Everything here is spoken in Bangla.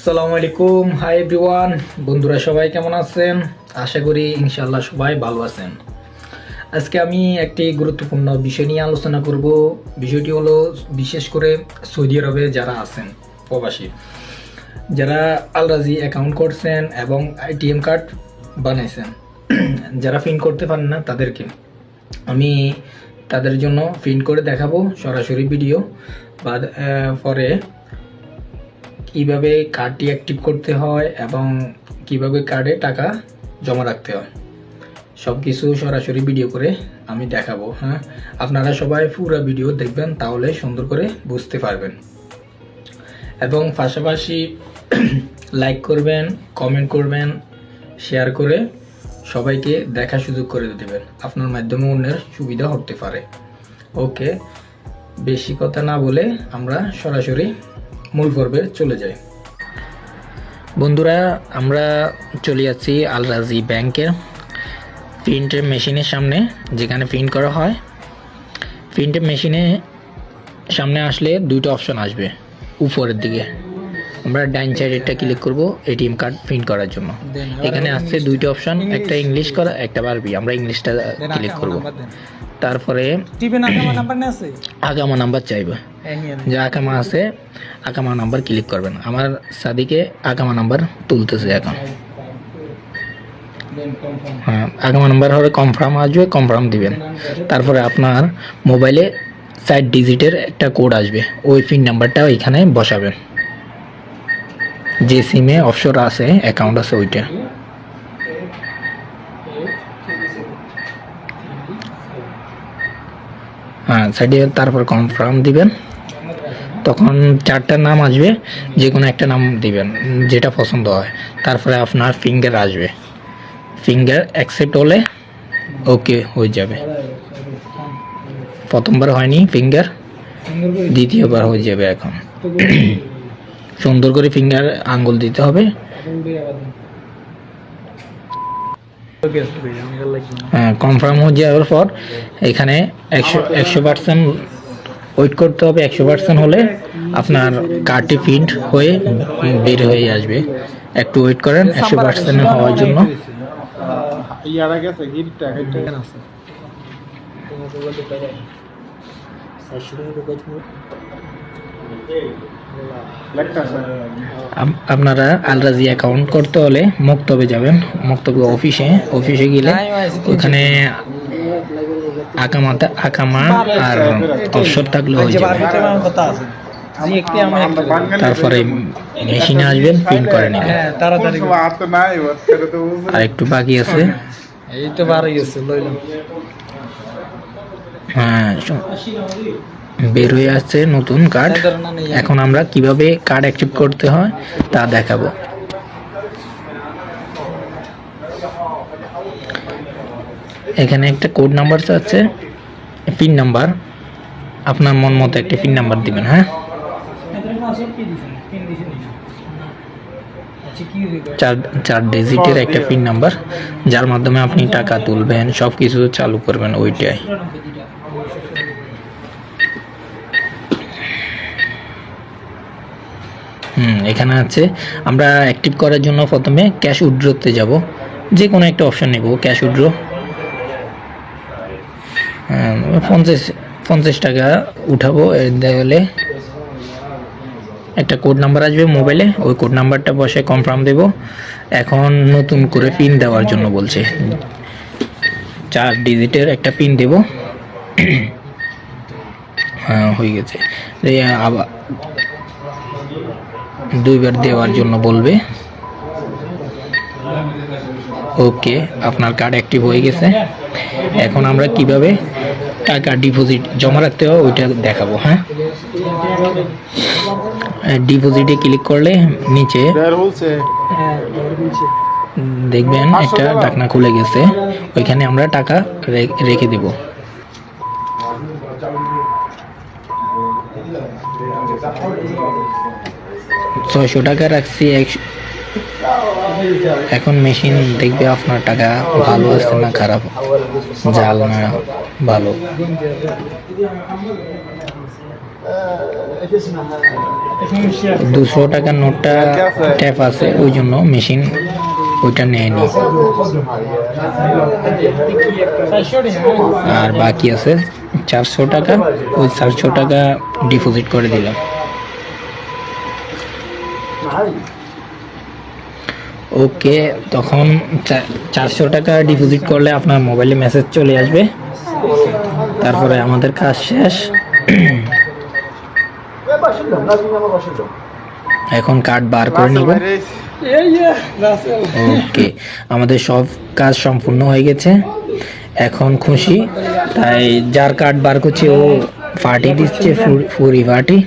আসসালামু আলাইকুম, হাই এভরিওয়ান। বন্ধুরা সবাই কেমন আছেন? আশা করি ইনশাআল্লাহ সবাই ভালো আছেন। আজকে আমি একটি গুরুত্বপূর্ণ বিষয় নিয়ে আলোচনা করব। বিষয়টি হলো বিশেষ করে সৌদি আরবে যারা আছেন প্রবাসী, যারা আল রাজি অ্যাকাউন্ট করছেন এবং এটিএম কার্ড বানাইছেন, যারা প্রিন্ট করতে পারেন না তাদেরকে আমি তাদের জন্য প্রিন্ট করে দেখাবো সরাসরি ভিডিও বা পরে কিভাবে কার্ডটি অ্যাক্টিভ করতে হয় এবং কিভাবে কার্ডে টাকা জমা রাখতে হয়, সব কিছু সরাসরি ভিডিও করে আমি দেখাবো। হ্যাঁ, আপনারা সবাই পুরো ভিডিও দেখবেন, তাহলে সুন্দর করে বুঝতে পারবেন। এবং পাশাপাশি লাইক করবেন, কমেন্ট করবেন, শেয়ার করে সবাইকে দেখার সুযোগ করে দেবেন। আপনার মাধ্যমে অন্যের সুবিধা হতে পারে। ওকে, বেশি কথা না বলে আমরা সরাসরি মূল পর্বে চলে যাই। বন্ধুরা, আমরা চলে যাচ্ছি আল রাজি ব্যাংকের প্রিন্টের মেশিনের সামনে, যেখানে প্রিন্ট করা হয়। প্রিন্টের মেশিনে সামনে আসলে দুটো অপশন আসবে উপরের দিকে। আমরা ডাইন সাইডেরটা ক্লিক করব এটিএম কার্ড প্রিন্ট করার জন্য। এখানে আসছে দুইটা অপশন, একটা ইংলিশ করা, একটা আরবি। আমরা ইংলিশটা ক্লিক করব। তারপরে আগামা নাম্বার চাইবে, যে আকামা আছে আকামা নাম্বার ক্লিক করবেন। আমার সাদিকে আকামা নাম্বার তুলতেছে এখন। হ্যাঁ, আগামা নাম্বার হলে কনফার্ম আসবে, কনফার্ম দিবেন। তারপরে আপনার মোবাইলে 4 ডিজিটের একটা কোড আসবে, ওই পিন নাম্বারটা এখানে বসাবেন। যে সিমে অফশোর আছে, অ্যাকাউন্ট আছে, ওইটা। হ্যাঁ, সাইডে তারপর কনফার্ম দিবেন। তখন 4টা নাম আসবে, যে কোনো একটা নাম দিবেন যেটা পছন্দ হয়। তারপরে আপনার ফিঙ্গার আসবে, ফিঙ্গার অ্যাকসেপ্ট হলে ওকে হয়ে যাবে। প্রথমবার হয়নি ফিঙ্গার, দ্বিতীয়বার হয়ে যাবে। এখন সুন্দর করে ফিঙ্গার আঙ্গুল দিতে হবে। হ্যাঁ, কনফার্ম হয়ে যাওয়ার পর এখানে 100% ওয়েট করতে হবে। 100% হলে আপনার কার্ডটি প্রিন্ট হয়ে বের হয়ে আসবে। একটু ওয়েট করেন 100% হওয়ার জন্য। আপনারা আল রাজি অ্যাকাউন্ট করতে হলে মক্তবে যাবেন। মক্তবে অফিসে গেলে ওখানে আকামা আর অফশোর থাকলে হয়ে যাবে। তারপরে মেশিনে আসবেন, প্রিন্ট করে নেবেন। আর একটু বাকি আছে। হ্যাঁ, বের হয়ে আসছে নতুন কার্ড। এখন আমরা কিভাবে কার্ড অ্যাক্টিভ করতে হয় তা দেখাবো। এখানে একটা কোড নাম্বার আছে, পিন নাম্বার। আপনার মন মতো একটা পিন নাম্বার দিবেন। হ্যাঁ, 4 ডিজিটের একটা পিন নাম্বার, যার মাধ্যমে আপনি টাকা তুলবেন, সবকিছু চালু করবেন ওইটাই। এখানে আছে। আমরা অ্যাক্টিভ করার জন্য প্রথমে ক্যাশ উইথড্রোতে যাব। যে কোনো একটা অপশন নেব, ক্যাশ উইথড্রো। 50 টাকা উঠাবো। হলে একটা কোড নাম্বার আসবে মোবাইলে, ওই কোড নাম্বারটা বসে কনফার্ম দেব। এখন নতুন করে পিন দেওয়ার জন্য বলছে, 4 ডিজিটের একটা পিন দেব। হ্যাঁ, হয়ে গেছে। আবার 2বার দেওয়ার জন্য বলবে। ওকে, আপনার কার্ড অ্যাক্টিভ হয়ে গেছে। এখন আমরা কিভাবে টাকা ডিপোজিট জমা রাখতে হয় ওইটা দেখাবো। হ্যাঁ, ডিপোজিটে ক্লিক করলে নিচে দেখবেন একটা ঢাকনা খুলে গেছে, ওইখানে আমরা টাকা রেখে দেব। $600 রাখছি। এখন মেশিন দেখবে আপনার টাকা ভালো আছে না খারাপ, জাল না ভালো। টাকার নোটটা ট্যাপ আছে, ওই জন্য মেশিন ওইটা নেয়নি। আর বাকি আছে 400 টাকা, ওই 400 টাকা ডিপোজিট করে দিলাম। ওকে, তখন 400 টাকা ডিপোজিট করলে আপনার মোবাইলে মেসেজ চলে আসবে। তারপরে আমাদের কাজ শেষ। এখন কার্ড বার করে নিব। ওকে, আমাদের সব কাজ সম্পূর্ণ হয়ে গেছে, এখন খুশি। তাই যার কার্ড বার করছে ও পার্টি দিচ্ছে, ফুরি পার্টি।